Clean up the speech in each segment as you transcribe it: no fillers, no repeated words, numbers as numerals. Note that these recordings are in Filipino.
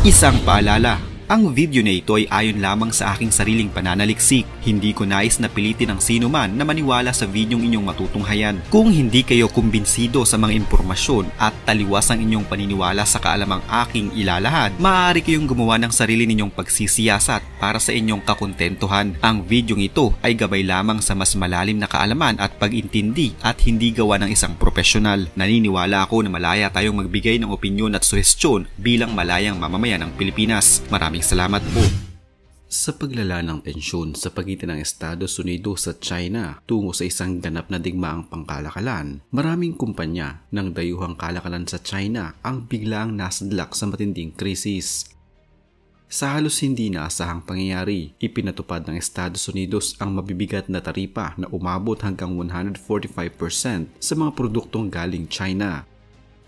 Isang paalala, ang video na ito ay ayon lamang sa aking sariling pananaliksik. Hindi ko nais na pilitin ang sino man na maniwala sa videong inyong matutunghayan. Kung hindi kayo kumbinsido sa mga impormasyon at taliwas ang inyong paniniwala sa kaalamang aking ilalahad, maaari kayong gumawa ng sarili ninyong pagsisiyasat para sa inyong kakontentuhan. Ang videong ito ay gabay lamang sa mas malalim na kaalaman at pag-intindi at hindi gawa ng isang profesional. Naniniwala ako na malaya tayong magbigay ng opinyon at suhestyon bilang malayang mamamayan ng Pilipinas. Maraming salamat po. Sa paglala ng tensyon sa pagitan ng Estados Unidos at China tungo sa isang ganap na digmaang pangkalakalan, maraming kumpanya ng dayuhang kalakalan sa China ang biglang nasadlak sa matinding krisis. Sa halos hindi naasahang pangyayari, ipinatupad ng Estados Unidos ang mabibigat na taripa na umabot hanggang 145% sa mga produktong galing China.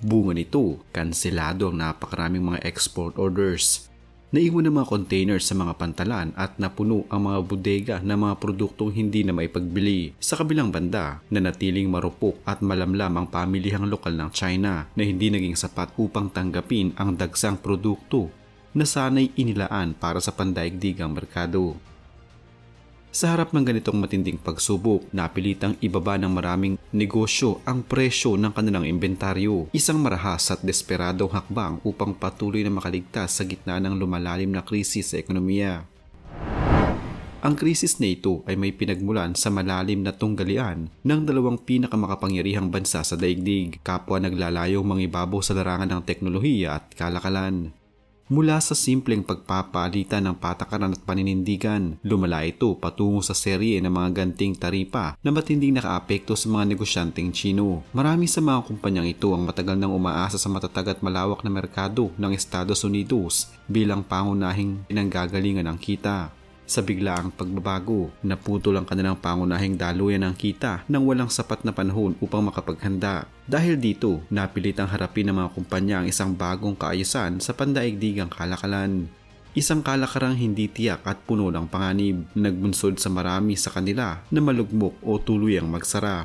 Bunga nito, kanselado ang napakaraming mga export orders. Naiwan ang mga containers sa mga pantalan at napuno ang mga bodega ng mga produktong hindi na maipagbili. Sa kabilang banda, nanatiling marupok at malamlam ang pamilihang lokal ng China na hindi naging sapat upang tanggapin ang dagsang produkto na sana'y inilaan para sa pandaigdigang merkado. Sa harap ng ganitong matinding pagsubok, napilitang ibaba ng maraming negosyo ang presyo ng kanilang inventaryo. Isang marahas at desperadong hakbang upang patuloy na makaligtas sa gitna ng lumalalim na krisis sa ekonomiya. Ang krisis na ito ay may pinagmulan sa malalim na tunggalian ng dalawang pinakamakapangyarihang bansa sa daigdig, kapwa naglalayong mangibabaw sa larangan ng teknolohiya at kalakalan. Mula sa simpleng pagpapalitan ng patakaran at paninindigan, lumala ito patungo sa serye ng mga ganting taripa na matinding nakaapekto sa mga negosyanteng Chino. Marami sa mga kumpanyang ito ang matagal nang umaasa sa matatag at malawak na merkado ng Estados Unidos bilang pangunahing pinanggagalingan ng kita. Sa biglaang pagbabago, naputol ang kanilang pangunahing daluyan ng kita nang walang sapat na panahon upang makapaghanda. Dahil dito, napilitang harapin ng mga kumpanya ang isang bagong kaayusan sa pandaigdigang kalakalan. Isang kalakarang hindi tiyak at puno ng panganib, nagbunsod sa marami sa kanila na malugmok o tuluyang magsara.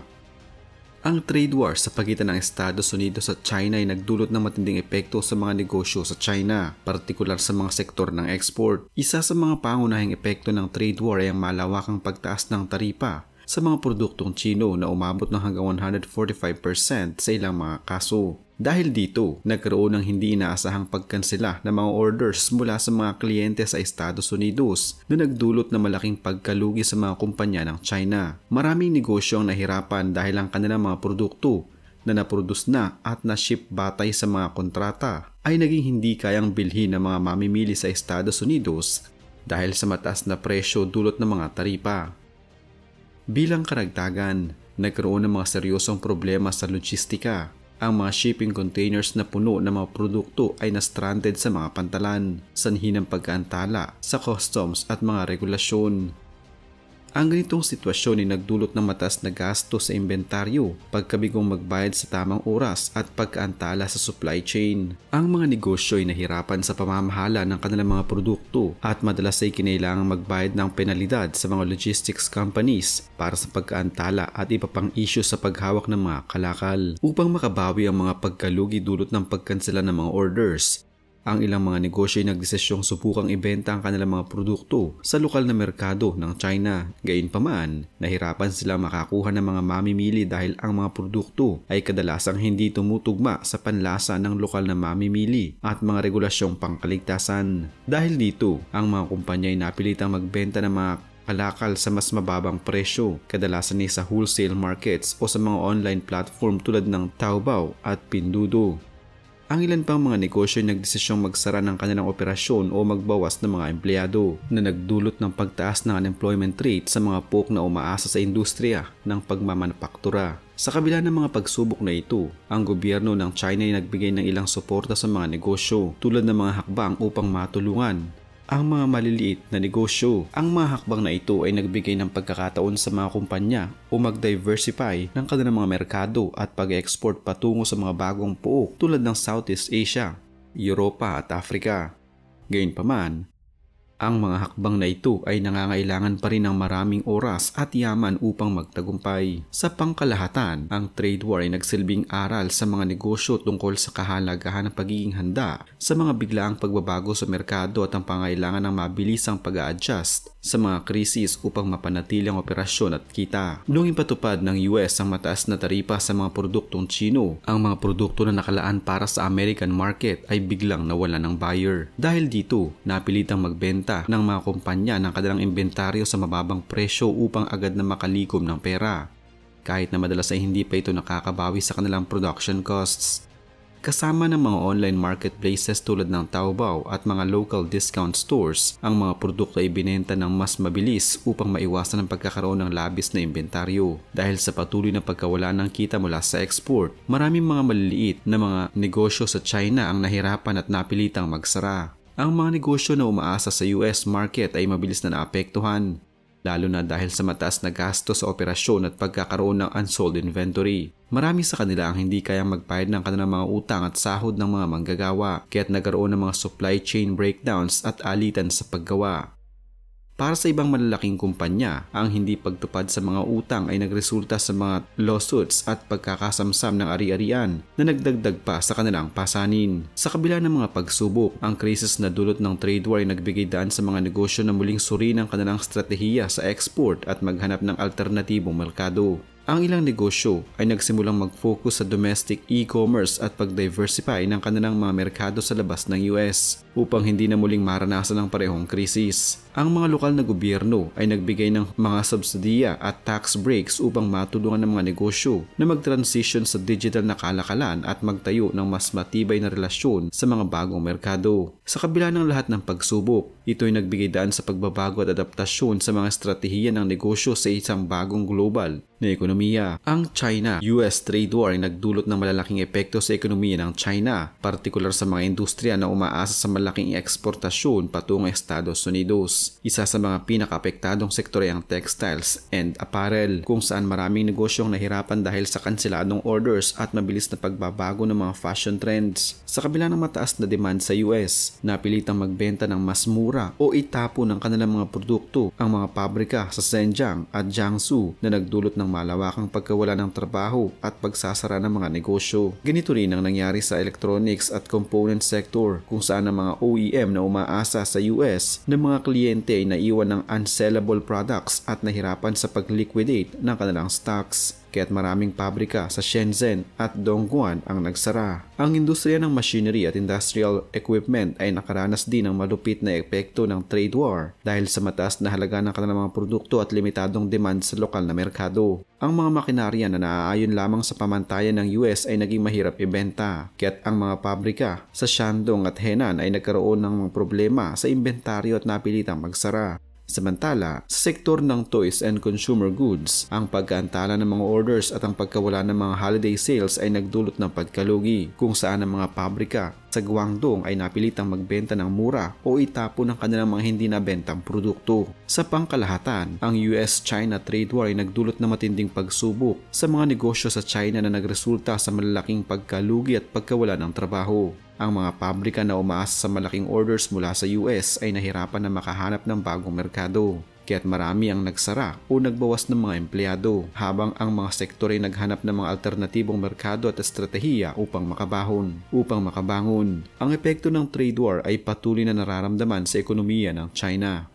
Ang trade war sa pagitan ng Estados Unidos at China ay nagdulot ng matinding epekto sa mga negosyo sa China, partikular sa mga sektor ng export. Isa sa mga pangunahing epekto ng trade war ay ang malawakang pagtaas ng taripa sa mga produktong Chino na umabot ng hanggang 145% sa ilang mga kaso. Dahil dito, nagkaroon ng hindi inaasahang pagkansela ng mga orders mula sa mga kliyente sa Estados Unidos na nagdulot ng malaking pagkalugi sa mga kumpanya ng China. Maraming negosyo ang nahirapan dahil ang kanilang mga produkto na naproduce na at na-ship batay sa mga kontrata ay naging hindi kayang bilhin ng mga mamimili sa Estados Unidos dahil sa mataas na presyo dulot ng mga taripa. Bilang karagdagan, nagkaroon ng mga seryosong problema sa logistika. Ang mga shipping containers na puno ng mga produkto ay na-stranded sa mga pantalan, sanhi ng pagkaantala sa customs at mga regulasyon. Ang ganitong sitwasyon ay nagdulot ng mataas na gasto sa inventaryo, pagkabigong magbayad sa tamang oras at pagkaantala sa supply chain. Ang mga negosyo ay nahirapan sa pamamahala ng kanilang mga produkto at madalas ay kinailangang magbayad ng penalidad sa mga logistics companies para sa pagkaantala at iba pang issue sa paghawak ng mga kalakal. Upang makabawi ang mga pagkalugi dulot ng pagkansela ng mga orders, ang ilang mga negosyo ay nagdesisyong subukang ibenta ang kanilang mga produkto sa lokal na merkado ng China. Gayunpaman, nahirapan sila makakuha ng mga mamimili dahil ang mga produkto ay kadalasang hindi tumutugma sa panlasa ng lokal na mamimili at mga regulasyong pangkaligtasan. Dahil dito, ang mga kumpanya ay napilitang magbenta ng mga kalakal sa mas mababang presyo, kadalasan ay sa wholesale markets o sa mga online platform tulad ng Taobao at Pinduoduo. Ang ilan pang mga negosyo ay nagdesisyong magsara ng kanilang operasyon o magbawas ng mga empleyado na nagdulot ng pagtaas ng unemployment rate sa mga pook na umaasa sa industriya ng pagmamanupaktura. Sa kabila ng mga pagsubok na ito, ang gobyerno ng China ay nagbigay ng ilang suporta sa mga negosyo tulad ng mga hakbang upang matulungan ang mga maliliit na negosyo. Ang mga hakbang na ito ay nagbigay ng pagkakataon sa mga kumpanya o mag-diversify ng kanilang mga merkado at pag-export patungo sa mga bagong pook tulad ng Southeast Asia, Europa at Africa. Gayunpaman, Ang mga hakbang na ito ay nangangailangan pa rin ng maraming oras at yaman upang magtagumpay. Sa pangkalahatan, ang trade war ay nagsilbing aral sa mga negosyo tungkol sa kahalagahan ng pagiging handa sa mga biglaang pagbabago sa merkado at ang pangailangan ng mabilisang pag-a-adjust sa mga krisis upang mapanatili ang operasyon at kita. Noong ipatupad ng US ang mataas na taripa sa mga produktong Chino, ang mga produkto na nakalaan para sa American market ay biglang nawalan ng buyer. Dahil dito, napilitang magbenta ng mga kumpanya ng kanilang inventaryo sa mababang presyo upang agad na makalikom ng pera, kahit na madalas ay hindi pa ito nakakabawi sa kanilang production costs. Kasama ng mga online marketplaces tulad ng Taobao at mga local discount stores, ang mga produkto ay binenta ng mas mabilis upang maiwasan ang pagkakaroon ng labis na inventaryo. Dahil sa patuloy na pagkawala ng kita mula sa export, maraming mga maliliit na mga negosyo sa China ang nahirapan at napilitang magsara. Ang mga negosyo na umaasa sa US market ay mabilis na naapektuhan, lalo na dahil sa mataas na gasto sa operasyon at pagkakaroon ng unsold inventory. Marami sa kanila ang hindi kayang magbayad ng kanilang mga utang at sahod ng mga manggagawa, kaya't nagkaroon ng mga supply chain breakdowns at alitan sa paggawa. Para sa ibang malalaking kumpanya, ang hindi pagtupad sa mga utang ay nagresulta sa mga lawsuits at pagkakasamsam ng ari-arian na nagdagdag pa sa kanilang pasanin. Sa kabila ng mga pagsubok, ang krisis na dulot ng trade war ay nagbigay daan sa mga negosyo na muling suriin ang kanilang stratehiya sa export at maghanap ng alternatibong merkado. Ang ilang negosyo ay nagsimulang mag-focus sa domestic e-commerce at pag-diversify ng kanilang mga merkado sa labas ng US upang hindi na muling maranasan ang parehong krisis. Ang mga lokal na gobyerno ay nagbigay ng mga subsidiya at tax breaks upang matulungan ng mga negosyo na mag-transition sa digital na kalakalan at magtayo ng mas matibay na relasyon sa mga bagong merkado. Sa kabila ng lahat ng pagsubok, ito ay nagbigay daan sa pagbabago at adaptasyon sa mga estratehiya ng negosyo sa isang bagong global na ekonomiya. Ang China-US trade war ay nagdulot ng malalaking epekto sa ekonomiya ng China, partikular sa mga industriya na umaasa sa malaking eksportasyon patungong Estados Unidos. Isa sa mga pinakaapektadong sektor ay ang textiles and apparel, kung saan maraming negosyong nahirapan dahil sa kanseladong orders at mabilis na pagbabago ng mga fashion trends. Sa kabila ng mataas na demand sa US, napilitang magbenta ng mas mura o itapo ng kanilang mga produkto ang mga pabrika sa Zhenjiang at Jiangsu na nagdulot ng malawakang pagkawala ng trabaho at pagsasara ng mga negosyo. Ganito rin ang nangyari sa electronics at component sector, kung saan ang mga OEM na umaasa sa US ng mga kliyente ay naiwan ng unsellable products at nahirapan sa pag-liquidate ng kanilang stocks. Kaya't maraming pabrika sa Shenzhen at Dongguan ang nagsara. Ang industriya ng machinery at industrial equipment ay nakaranas din ng malupit na epekto ng trade war dahil sa mataas na halaga ng kanilang mga produkto at limitadong demand sa lokal na merkado. Ang mga makinarya na naaayon lamang sa pamantayan ng US ay naging mahirap ibenta, kaya't ang mga pabrika sa Shandong at Henan ay nagkaroon ng mga problema sa inventaryo at napilitang magsara. Samantala, sa sektor ng toys and consumer goods, ang pagkaantala ng mga orders at ang pagkawala ng mga holiday sales ay nagdulot ng pagkalugi, kung saan ang mga pabrika sa Guangdong ay napilitang magbenta ng mura o itapo ng kanilang mga hindi nabentang produkto. Sa pangkalahatan, ang US-China trade war ay nagdulot ng matinding pagsubok sa mga negosyo sa China na nagresulta sa malalaking pagkalugi at pagkawala ng trabaho. Ang mga pabrika na umaasa sa malaking orders mula sa US ay nahirapan na makahanap ng bagong merkado, kaya't marami ang nagsara o nagbawas ng mga empleyado, habang ang mga sektor ay naghanap ng mga alternatibong merkado at estratehiya upang makabangon. Ang epekto ng trade war ay patuloy na nararamdaman sa ekonomiya ng China.